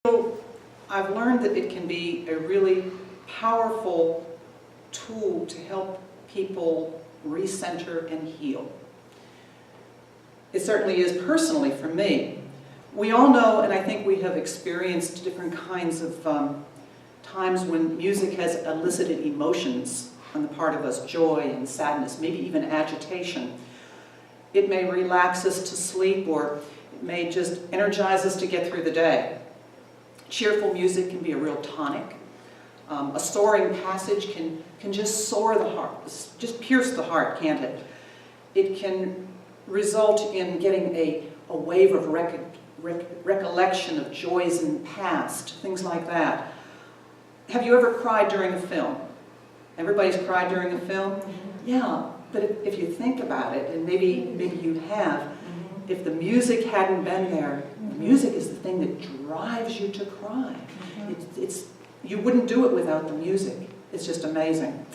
So I've learned that it can be a really powerful tool to help people recenter and heal. It certainly is personally for me. We all know, and I think we have experienced different kinds of times when music has elicited emotions on the part of us, joy and sadness, maybe even agitation. It may relax us to sleep, or it may just energize us to get through the day. Cheerful music can be a real tonic. A soaring passage can just soar the heart, just pierce the heart, can't it? It can result in getting a wave of recollection of joys in the past, things like that. Have you ever cried during a film? Everybody's cried during a film? Yeah, but if you think about it, and maybe you have, if the music hadn't been there, the music is the thing that drives you to cry. You wouldn't do it without the music. It's just amazing.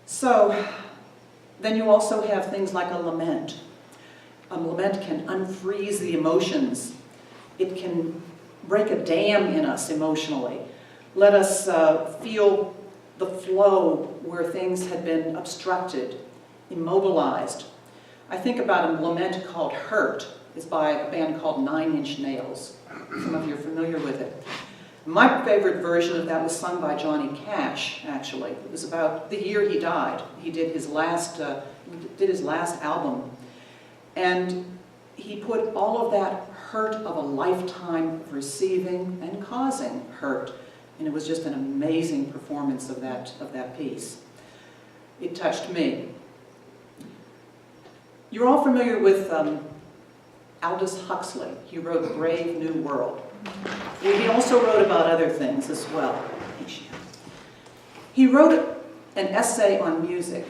So, then you also have things like a lament. A lament can unfreeze the emotions. It can break a dam in us emotionally. Let us feel the flow where things had been obstructed, immobilized. I think about a lament called Hurt. It's by a band called 9 Inch Nails. Some of you are familiar with it. My favorite version of that was sung by Johnny Cash, actually. It was about the year he died. He did his last album. And he put all of that hurt of a lifetime of receiving and causing hurt. And it was just an amazing performance of that piece. It touched me. You're all familiar with Aldous Huxley. He wrote Brave New World. He also wrote about other things as well. He wrote an essay on music,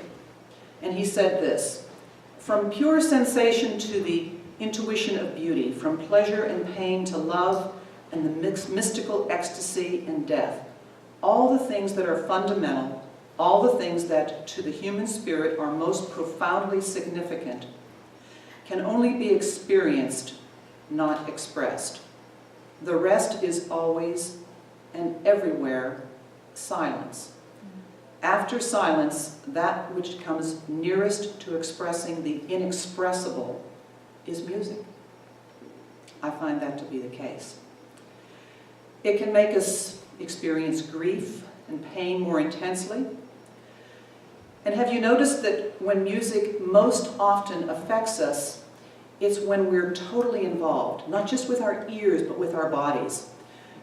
and he said this: "From pure sensation to the intuition of beauty, from pleasure and pain to love and the mystical ecstasy and death, all the things that are fundamental, all the things that to the human spirit are most profoundly significant, can only be experienced, not expressed. The rest is always and everywhere silence. After silence, that which comes nearest to expressing the inexpressible is music." I find that to be the case. It can make us experience grief and pain more intensely. And have you noticed that when music most often affects us, it's when we're totally involved, not just with our ears, but with our bodies.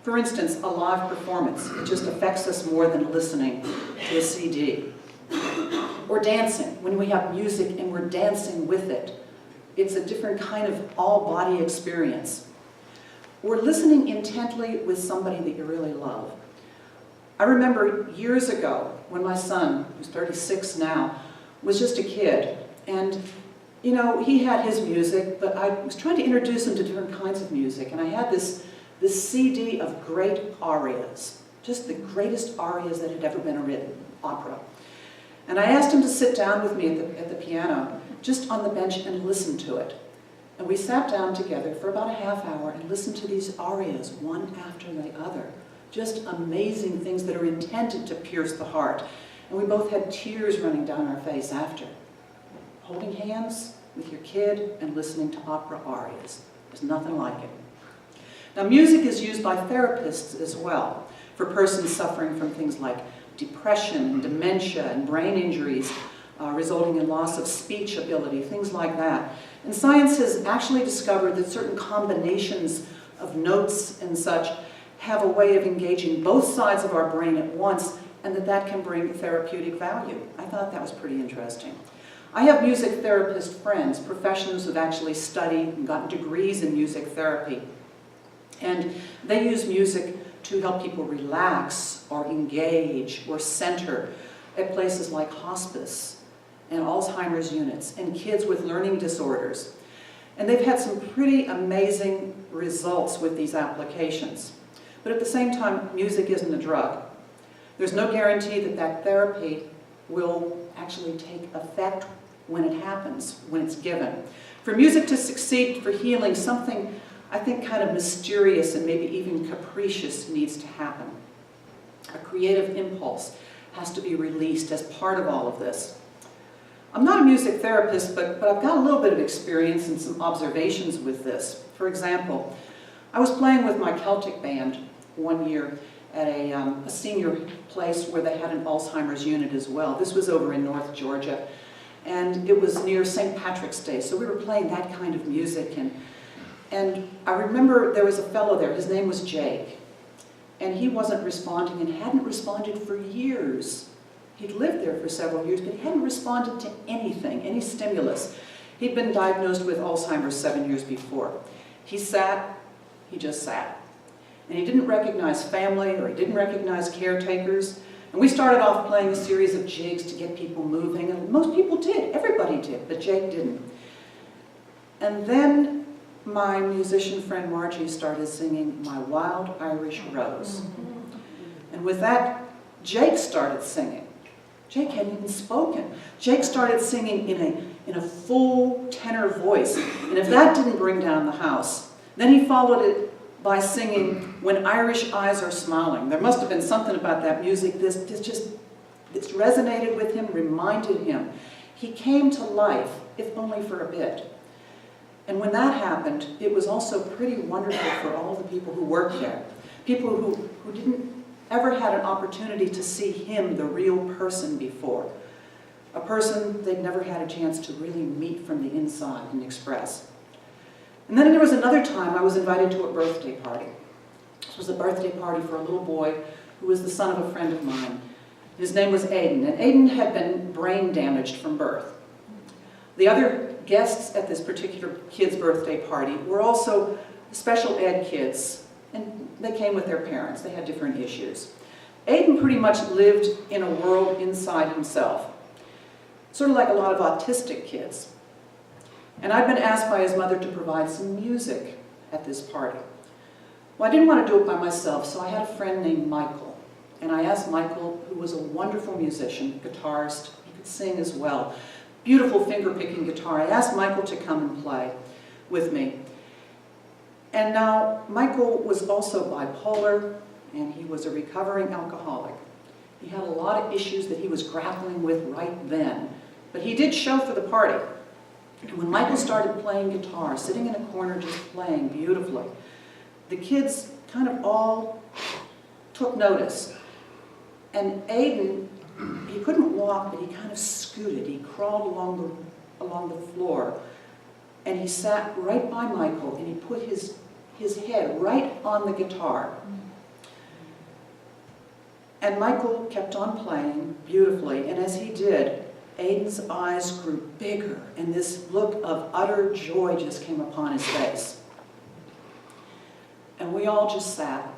For instance, a live performance, it just affects us more than listening to a CD. Or dancing, when we have music and we're dancing with it. It's a different kind of all-body experience. Or listening intently with somebody that you really love. I remember years ago when my son, who's 36 now, was just a kid. And you know, he had his music, but I was trying to introduce him to different kinds of music. And I had this CD of great arias, just the greatest arias that had ever been written, opera. And I asked him to sit down with me at the piano, just on the bench, and listen to it. And we sat down together for about a half hour and listened to these arias, one after the other. Just amazing things that are intended to pierce the heart. And we both had tears running down our face after. Holding hands with your kid and listening to opera arias. There's nothing like it. Now, music is used by therapists as well for persons suffering from things like depression and dementia and brain injuries resulting in loss of speech ability, things like that. And science has actually discovered that certain combinations of notes and such have a way of engaging both sides of our brain at once, and that can bring therapeutic value. I thought that was pretty interesting. I have music therapist friends, professionals who've actually studied and gotten degrees in music therapy. And they use music to help people relax or engage or center at places like hospice and Alzheimer's units and kids with learning disorders. And they've had some pretty amazing results with these applications. But at the same time, music isn't a drug. There's no guarantee that therapy will actually take effect when it happens, when it's given. For music to succeed for healing, something I think kind of mysterious and maybe even capricious needs to happen. A creative impulse has to be released as part of all of this. I'm not a music therapist, but I've got a little bit of experience and some observations with this. For example, I was playing with my Celtic band one year at a senior place where they had an Alzheimer's unit as well. This was over in North Georgia, and it was near St. Patrick's Day, so we were playing that kind of music. And I remember there was a fellow there, his name was Jake, and he wasn't responding and hadn't responded for years. He'd lived there for several years, but he hadn't responded to anything, any stimulus. He'd been diagnosed with Alzheimer's 7 years before. He just sat. And he didn't recognize family, or he didn't recognize caretakers. And we started off playing a series of jigs to get people moving, and most people did, everybody did, but Jake didn't. And then my musician friend Margie started singing My Wild Irish Rose. And with that, Jake started singing. Jake hadn't even spoken. Jake started singing in a full tenor voice. And if that didn't bring down the house, then he followed it by singing When Irish Eyes Are Smiling. There must have been something about that music. This resonated with him, reminded him. He came to life, if only for a bit. And when that happened, it was also pretty wonderful for all the people who worked there. People who didn't ever had an opportunity to see him, the real person, before. A person they'd never had a chance to really meet from the inside and express. And then there was another time I was invited to a birthday party. This was a birthday party for a little boy who was the son of a friend of mine. His name was Aiden, and Aiden had been brain damaged from birth. The other guests at this particular kid's birthday party were also special ed kids, and they came with their parents. They had different issues. Aiden pretty much lived in a world inside himself, sort of like a lot of autistic kids. And I'd been asked by his mother to provide some music at this party. Well, I didn't want to do it by myself, so I had a friend named Michael. And I asked Michael, who was a wonderful musician, guitarist, he could sing as well, beautiful finger-picking guitar. I asked Michael to come and play with me. And now, Michael was also bipolar, and he was a recovering alcoholic. He had a lot of issues that he was grappling with right then. But he did show for the party. And when Michael started playing guitar, sitting in a corner just playing beautifully, the kids kind of all took notice. And Aiden, he couldn't walk, but he kind of scooted. He crawled along the floor. And he sat right by Michael, and he put his head right on the guitar. And Michael kept on playing beautifully, and as he did, Aiden's eyes grew bigger, and this look of utter joy just came upon his face. And we all just sat,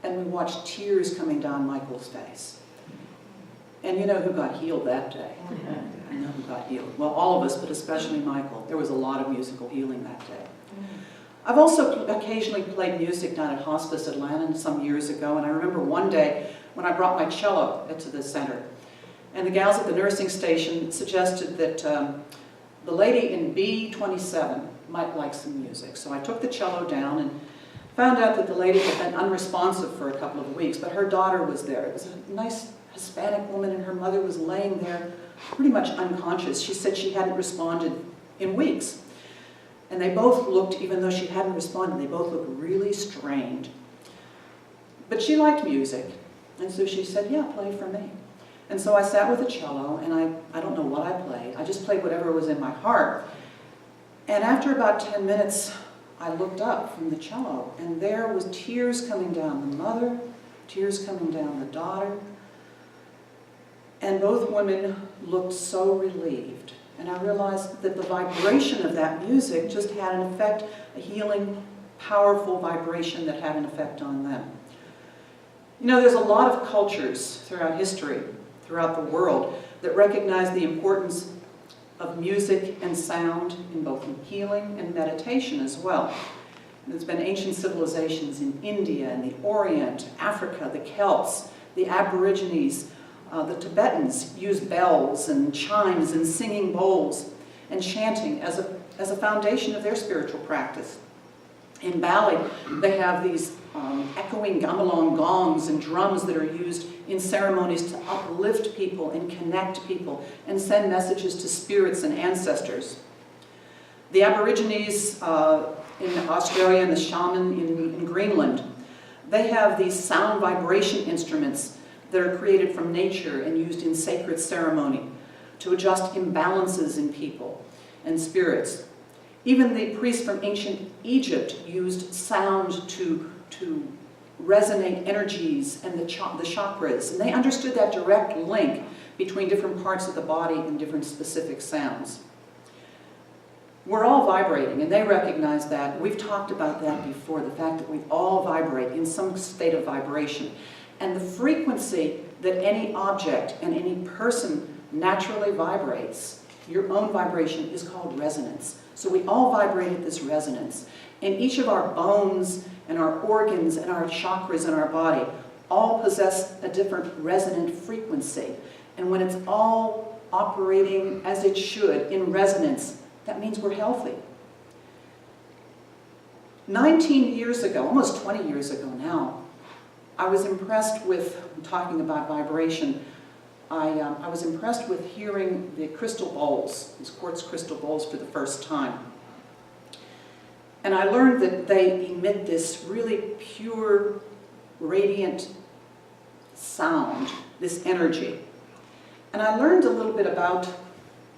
and we watched tears coming down Michael's face. And you know who got healed that day? I know who got healed. Well, all of us, but especially Michael. There was a lot of musical healing that day. I've also occasionally played music down at Hospice Atlanta some years ago, and I remember one day when I brought my cello to the center, and the gals at the nursing station suggested that the lady in B27 might like some music. So I took the cello down and found out that the lady had been unresponsive for a couple of weeks, but her daughter was there. It was a nice Hispanic woman, and her mother was laying there pretty much unconscious. She said she hadn't responded in weeks. And they both looked, even though she hadn't responded, they both looked really strained. But she liked music, and so she said, yeah, play for me. And so I sat with a cello, and I don't know what I played. I just played whatever was in my heart. And after about 10 minutes, I looked up from the cello, and there was tears coming down the mother, tears coming down the daughter, and both women looked so relieved. And I realized that the vibration of that music just had an effect, a healing, powerful vibration that had an effect on them. You know, there's a lot of cultures throughout history, throughout the world, that recognize the importance of music and sound in both healing and meditation as well. There's been ancient civilizations in India and the Orient, Africa, the Celts, the Aborigines, the Tibetans used bells and chimes and singing bowls and chanting as a foundation of their spiritual practice. In ballet, they have these echoing gamelan gongs and drums that are used in ceremonies to uplift people and connect people and send messages to spirits and ancestors. The Aborigines in Australia and the shaman in Greenland, they have these sound vibration instruments that are created from nature and used in sacred ceremony to adjust imbalances in people and spirits. Even the priests from ancient Egypt used sound to resonate energies and the chakras, and they understood that direct link between different parts of the body and different specific sounds. We're all vibrating, and they recognize that. We've talked about that before, the fact that we all vibrate in some state of vibration. And the frequency that any object and any person naturally vibrates, your own vibration, is called resonance. So we all vibrate at this resonance. And each of our bones and our organs and our chakras in our body all possess a different resonant frequency. And when it's all operating as it should, in resonance, that means we're healthy. 19 years ago, almost 20 years ago now, I was impressed with, talking about vibration, I was impressed with hearing the crystal bowls, these quartz crystal bowls, for the first time. And I learned that they emit this really pure, radiant sound, this energy. And I learned a little bit about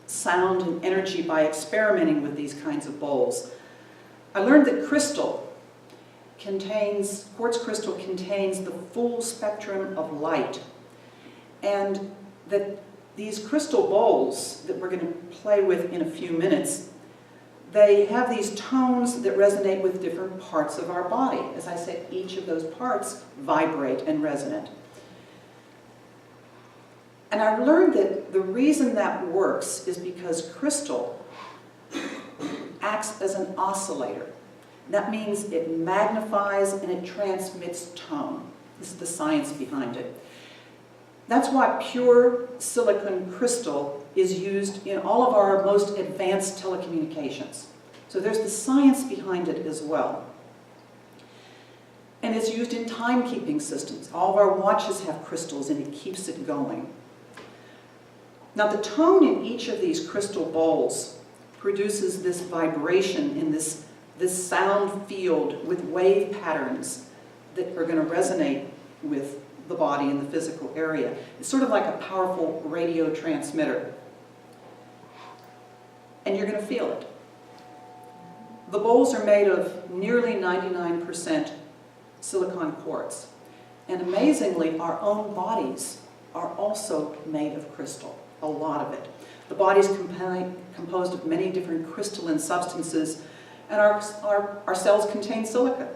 sound and energy by experimenting with these kinds of bowls. I learned that quartz crystal contains the full spectrum of light, and that these crystal bowls that we're going to play with in a few minutes, they have these tones that resonate with different parts of our body. As I said, each of those parts vibrate and resonate. And I've learned that the reason that works is because crystal acts as an oscillator. That means it magnifies and it transmits tone. This is the science behind it. That's why pure silicon crystal is used in all of our most advanced telecommunications. So there's the science behind it as well. And it's used in timekeeping systems. All of our watches have crystals and it keeps it going. Now the tone in each of these crystal bowls produces this vibration in this sound field with wave patterns that are going to resonate with the body in the physical area. It's sort of like a powerful radio transmitter. And you're going to feel it. The bowls are made of nearly 99% silicon quartz. And amazingly, our own bodies are also made of crystal, a lot of it. The body's composed of many different crystalline substances, and our cells contain silica.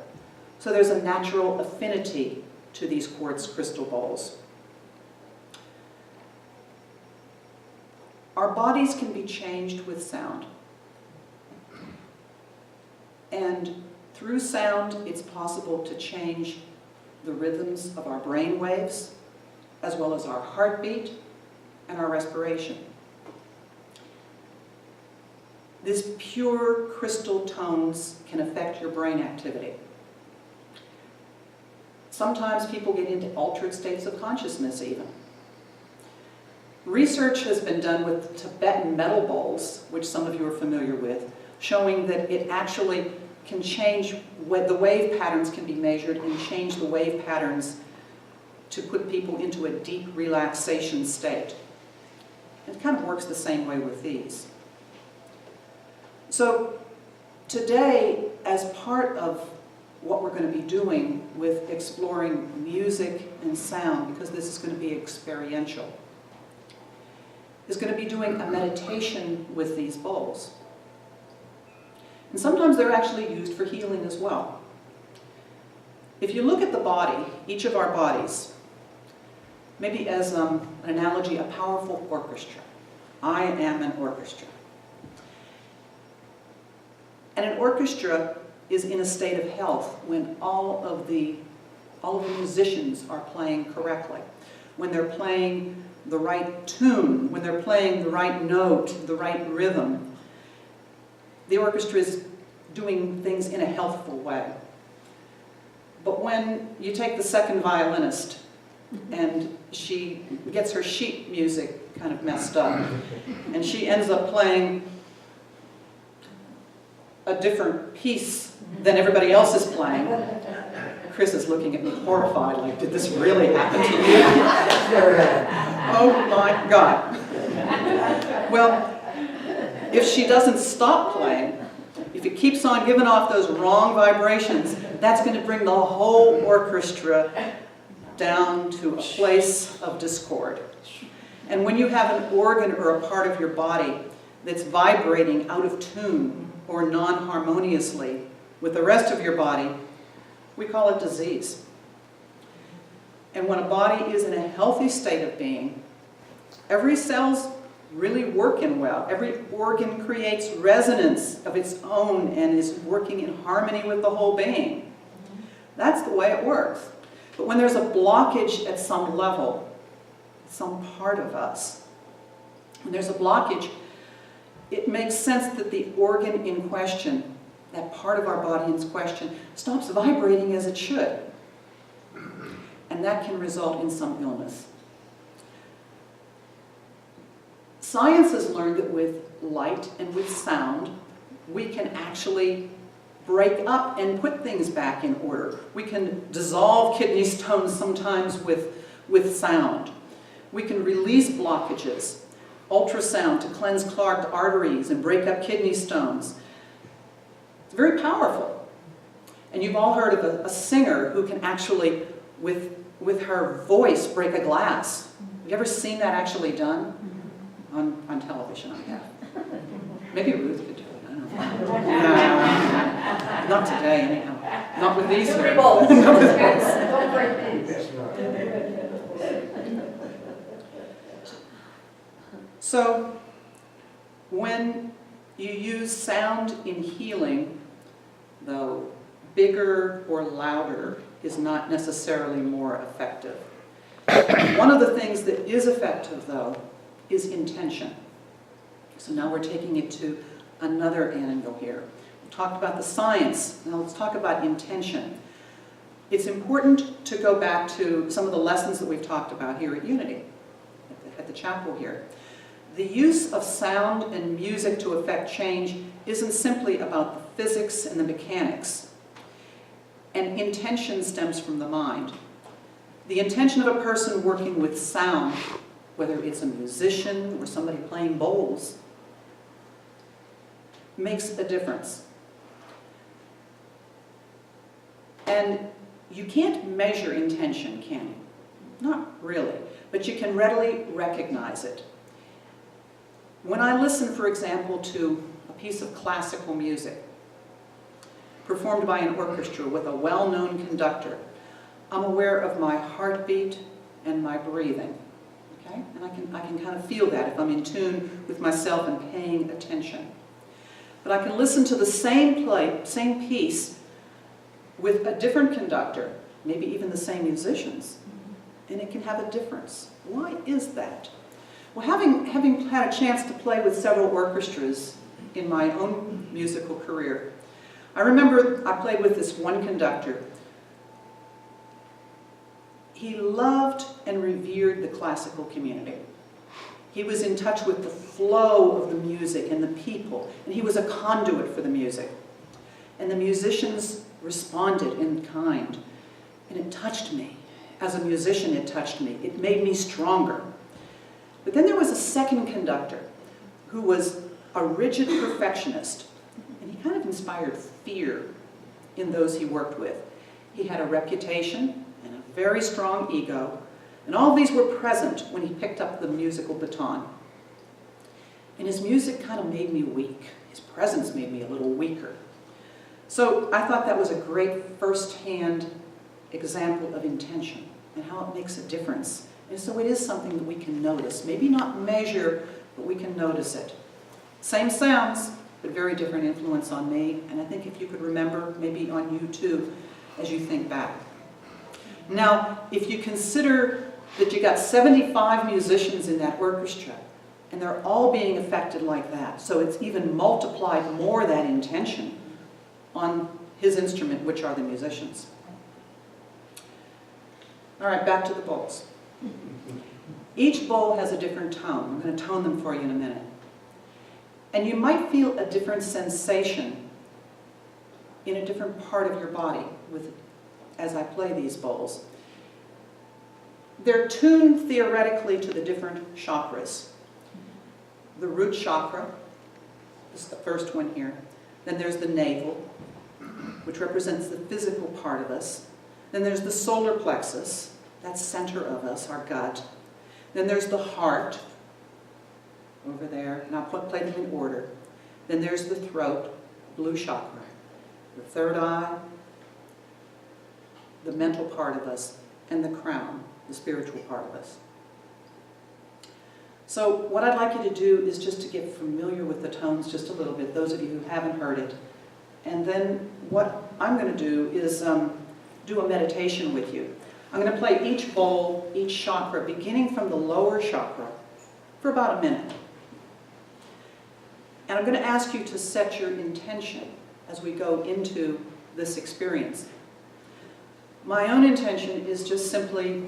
So there's a natural affinity to these quartz crystal bowls. Our bodies can be changed with sound. And through sound, it's possible to change the rhythms of our brain waves, as well as our heartbeat and our respiration. These pure crystal tones can affect your brain activity. Sometimes people get into altered states of consciousness even. Research has been done with Tibetan metal bowls, which some of you are familiar with, showing that it actually can change, the wave patterns can be measured and change the wave patterns to put people into a deep relaxation state. It kind of works the same way with these. So today, as part of what we're going to be doing with exploring music and sound, because this is going to be experiential, is going to be doing a meditation with these bowls. And sometimes they're actually used for healing as well. If you look at the body, each of our bodies, maybe as an analogy, a powerful orchestra. I am an orchestra. And an orchestra is in a state of health when all of the musicians are playing correctly. When they're playing the right tune, when they're playing the right note, the right rhythm. The orchestra is doing things in a healthful way. But when you take the second violinist and she gets her sheet music kind of messed up, and she ends up playing a different piece than everybody else is playing, Chris is looking at me horrified, like, did this really happen to you? Oh my God. Well, if she doesn't stop playing, if it keeps on giving off those wrong vibrations, that's going to bring the whole orchestra down to a place of discord. And when you have an organ or a part of your body that's vibrating out of tune or non-harmoniously with the rest of your body, we call it disease. And when a body is in a healthy state of being, every cell's really working well. Every organ creates resonance of its own and is working in harmony with the whole being. That's the way it works. But when there's a blockage at some level, some part of us, when there's a blockage, it makes sense that the organ in question, that part of our body in question, stops vibrating as it should. And that can result in some illness. Science has learned that with light and with sound, we can actually break up and put things back in order. We can dissolve kidney stones sometimes with sound. We can release blockages, ultrasound to cleanse clogged arteries and break up kidney stones. It's very powerful. And you've all heard of a singer who can actually, with her voice, break a glass. Have you ever seen that actually done? On television, I have. Maybe Ruth could do it, I don't know. No, not today, anyhow. Not with these here. Not with these. So, when you use sound in healing, though, bigger or louder is not necessarily more effective. One of the things that is effective, though, is intention. So now we're taking it to another angle here. We talked about the science, now let's talk about intention. It's important to go back to some of the lessons that we've talked about here at Unity, at the chapel here. The use of sound and music to affect change isn't simply about the physics and the mechanics. And intention stems from the mind. The intention of a person working with sound, whether it's a musician or somebody playing bowls, makes a difference. And you can't measure intention, can you? Not really, but you can readily recognize it. When I listen, for example, to a piece of classical music performed by an orchestra with a well-known conductor, I'm aware of my heartbeat and my breathing. Okay? And I can kind of feel that if I'm in tune with myself and paying attention. But I can listen to the same piece with a different conductor, maybe even the same musicians, and it can have a difference. Why is that? Well, having had a chance to play with several orchestras in my own musical career, I remember I played with this one conductor. He loved and revered the classical community. He was in touch with the flow of the music and the people, and he was a conduit for the music. And the musicians responded in kind, and it touched me. As a musician, it touched me. It made me stronger. But then there was a second conductor who was a rigid perfectionist, and he kind of inspired fear in those he worked with. He had a reputation and a very strong ego, and all these were present when he picked up the musical baton. And his music kind of made me weak. His presence made me a little weaker. So I thought that was a great first-hand example of intention and how it makes a difference. And so it is something that we can notice. Maybe not measure, but we can notice it. Same sounds, but very different influence on me. And I think if you could remember, maybe on you too, as you think back. Now, if you consider that you got 75 musicians in that orchestra, and they're all being affected like that, so it's even multiplied more that intention. on his instrument, which are the musicians. All right, back to the bowls. Each bowl has a different tone. I'm going to tone them for you in a minute. And you might feel a different sensation in a different part of your body as I play these bowls. They're tuned theoretically to the different chakras. The root chakra, this is the first one here. Then there's the navel, which represents the physical part of us. Then there's the solar plexus, that's center of us, our gut. Then there's the heart, over there, and I'll play them in order. Then there's the throat, blue chakra, the third eye, the mental part of us, and the crown, the spiritual part of us. So what I'd like you to do is just to get familiar with the tones just a little bit, those of you who haven't heard it. And then what I'm going to do is do a meditation with you. I'm going to play each bowl, each chakra, beginning from the lower chakra for about a minute. And I'm going to ask you to set your intention as we go into this experience. My own intention is just simply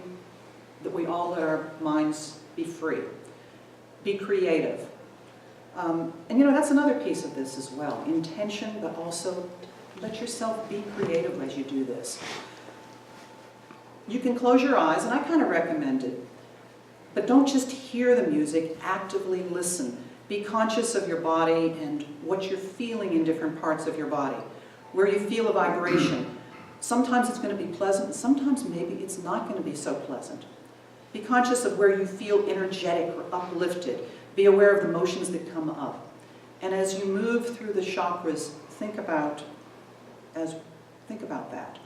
that we all let our minds be free, be creative. And you know, that's another piece of this as well. Intention, but also let yourself be creative as you do this. You can close your eyes, and I kind of recommend it. But don't just hear the music, actively listen. Be conscious of your body and what you're feeling in different parts of your body. Where you feel a vibration. Sometimes it's going to be pleasant, sometimes maybe it's not going to be so pleasant. Be conscious of where you feel energetic or uplifted. Be aware of the emotions that come up. And as you move through the chakras, think about that.